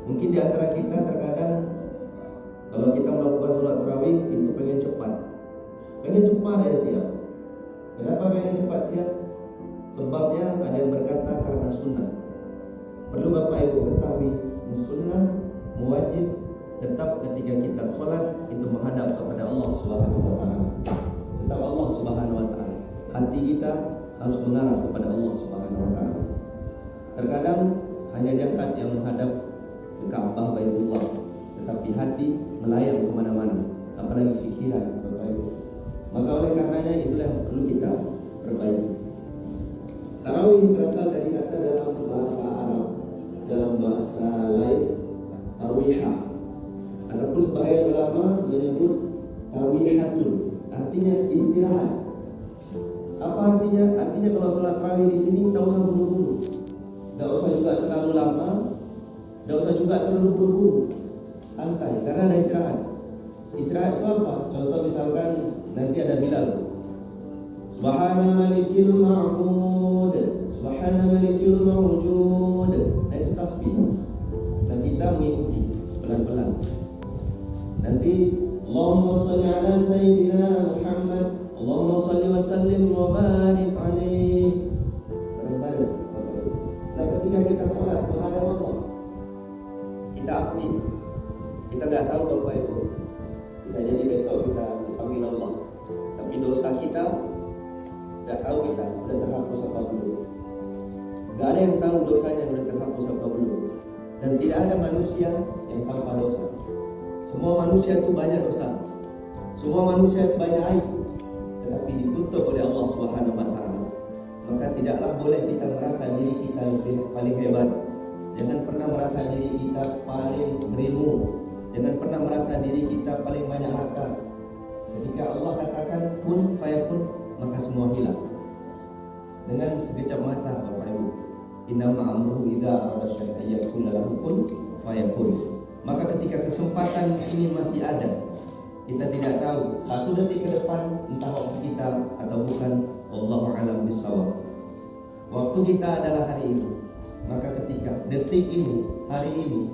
Mungkin di antara kita terkadang kalau kita melakukan sholat tarawih itu pengen cepat ya siap. Kenapa pengen cepat siap? Sebabnya ada yang berkata karena sunnah. Perlu Bapak Ibu ketahui, sunnah mewajib tetap ketika kita sholat itu menghadap kepada Allah Subhanahu wa taala. Tetap Allah Subhanahu wa taala. Hati kita harus mengarah kepada Allah Subhanahu wa taala. Terkadang hanya jasad yang menghadap ke Ka'bah Baitullah, tetapi hati melayang kemana-mana, apalagi pikiran, Bapak Ibu. Maka oleh karenanya itulah yang perlu kita perbaiki. Tarawih berasal dari kata dalam bahasa Arab, dalam bahasa lain tarwiha, ataupun sebagian ulama menyebut tarwihatun, artinya istirahat. Apa artinya? Artinya kalau sholat tarawih di sini tidak usah buru-buru, tidak usah juga terlalu lama, tidak usah juga terlalu buru-buru, santai, karena ada istirahat. Istirahat itu apa? Contoh misalkan nanti ada Bilal, Subhana malikil ma'bud, Subhana malikil mawjud, nah itu tasbih. Nah kita mengikuti pelan-pelan. Nanti Allahumma salli ala Sayyidina Muhammad, Allahumma salli wa sallim wa barik alaih. Bareng-bareng. Nah ketika kita sholat menghadap Allah, kita akui, kita tidak tahu Bapak Ibu, bisa jadi besok kita dipanggil Allah, tapi dosa kita tidak tahu kita sudah terhapus apa belum. Tidak ada yang tahu dosanya sudah terhapus apa belum. Dan tidak ada manusia yang tanpa dosa. Semua manusia itu banyak dosa, semua manusia itu banyak aib, tetapi ditutup oleh Allah Subhanahu wa taala. Maka tidaklah boleh kita merasa diri kita paling hebat. Jangan pernah merasa diri kita paling berilmu. Jangan pernah merasa diri kita paling banyak harta. Ketika Allah katakan kun fayakun, maka semua hilang. Dengan sekejap mata Bapak Ibu. Innama amruhu idza arada syai'an yaqulu lahu kun fayakun. Maka ketika kesempatan ini masih ada, kita tidak tahu 1 detik ke depan entah waktu kita atau bukan, wallahu a'lam bishawab. Waktu kita adalah hari ini. Maka ketika detik ini, hari ini,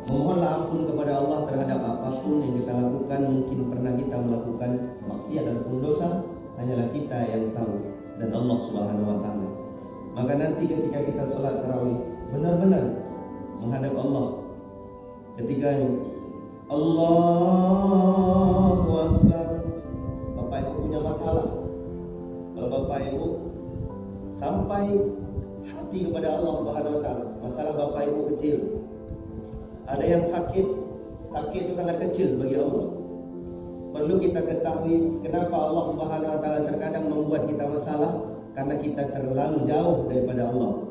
memohonlah ampun kepada Allah terhadap apapun yang kita lakukan. Mungkin pernah kita melakukan maksiat ataupun dosa, hanyalah kita yang tahu dan Allah Subhanahu wa taala. Maka nanti ketika kita sholat tarawih benar-benar menghadap Allah, ketika Allahu Akbar, Bapak Ibu punya masalah, kalau Bapak Ibu sampai hati kepada Allah Subhanahu wa taala, masalah Bapak Ibu kecil, ada yang sakit itu sangat kecil bagi Allah. Perlu kita ketahui kenapa Allah Subhanahu wa taala terkadang membuat kita masalah, karena kita terlalu jauh daripada Allah.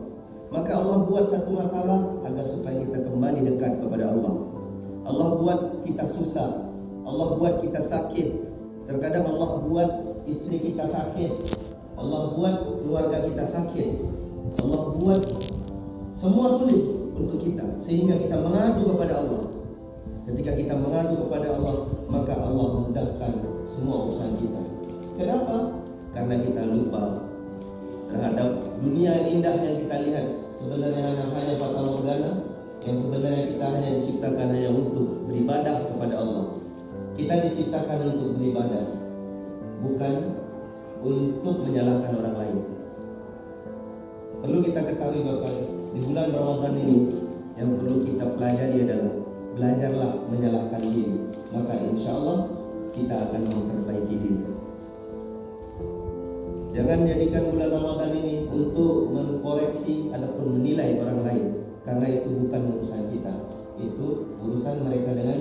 Maka Allah buat satu masalah agar supaya kita kembali dekat kepada Allah. Allah buat kita susah, Allah buat kita sakit. Terkadang Allah buat istri kita sakit, Allah buat keluarga kita sakit, Allah buat semua sulit untuk kita, sehingga kita mengadu kepada Allah. Ketika kita mengadu kepada Allah, maka Allah mudahkan semua urusan kita. Kenapa? Karena kita lupa terhadap dunia yang indah yang kita lihat. Sebenarnya hanya fata morgana, yang sebenarnya kita hanya diciptakan hanya untuk beribadah kepada Allah. Kita diciptakan untuk beribadah, bukan untuk menyalahkan orang lain. Perlu kita ketahui Bapak, di bulan Ramadan ini yang perlu kita pelajari adalah belajarlah menyalahkan diri. Maka insya Allah kita akan memperbaiki diri. Jangan jadikan bulan Ramadan ini untuk mengkoreksi ataupun menilai orang lain, karena itu bukan urusan kita. Itu urusan mereka dengan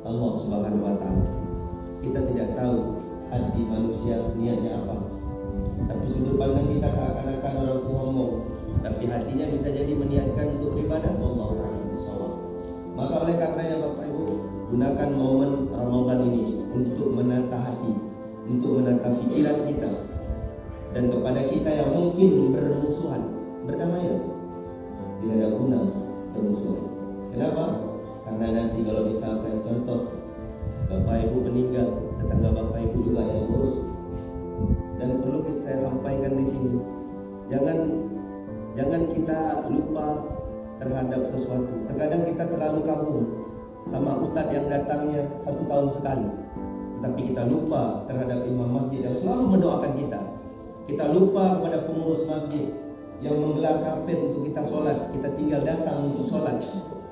Allah Subhanahu wa taala. Kita tidak tahu hati manusia niatnya apa. Tapi sudut pandang kita seakan-akan orang itu sombong, tapi hatinya bisa jadi meniatkan untuk beribadah. Allah a'lam bishawab. Maka oleh karenanya Bapak Ibu, gunakan momen Ramadan ini untuk menata hati, untuk menata pikiran kita. Dan kepada kita yang mungkin bermusuhan, berdamailah. Tidak ada guna bermusuhan. Kenapa? Karena nanti kalau misalkan contoh Bapak Ibu meninggal, tetangga Bapak Ibu juga yang urus. Dan perlu saya sampaikan di sini, jangan kita lupa terhadap sesuatu. Terkadang kita terlalu kagum sama ustadz yang datangnya 1 tahun sekali, tapi kita lupa terhadap imam masjid yang selalu mendoakan kita. Kita lupa kepada pengurus masjid yang menggelar karpet untuk kita sholat, kita tinggal datang untuk sholat.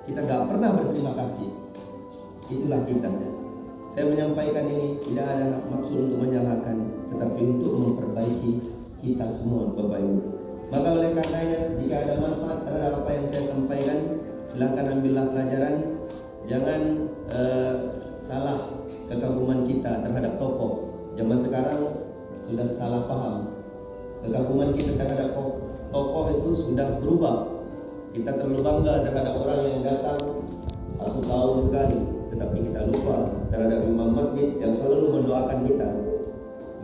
Kita gak pernah berterima kasih. Itulah kita. Saya menyampaikan ini tidak ada maksud untuk menyalahkan, tetapi untuk memperbaiki kita semua, Bapak Ibu. Maka oleh karenanya, jika ada manfaat terhadap apa yang saya sampaikan, silakan ambillah pelajaran. Jangan salah kekaguman kita terhadap tokoh. Zaman sekarang sudah salah paham. Kekaguman kita terhadap tokoh itu sudah berubah. Kita terlalu bangga terhadap orang yang datang 1 tahun sekali, tetapi kita lupa terhadap imam masjid yang selalu mendoakan kita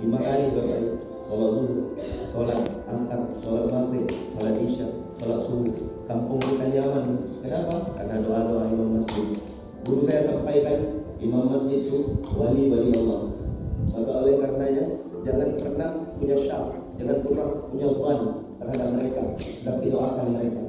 5 kali, Bapak Ibu. Sholat zuhur, sholat asar, sholat maghrib, sholat isya, sholat subuh. Kampung kita nyaman. Kenapa? Karena doa-doa imam masjid. Guru saya sampaikan, imam masjid itu wali-wali Allah. Maka oleh karenanya, jangan pernah punya syak, jangan pernah punya beban terhadap mereka, tapi doakan mereka.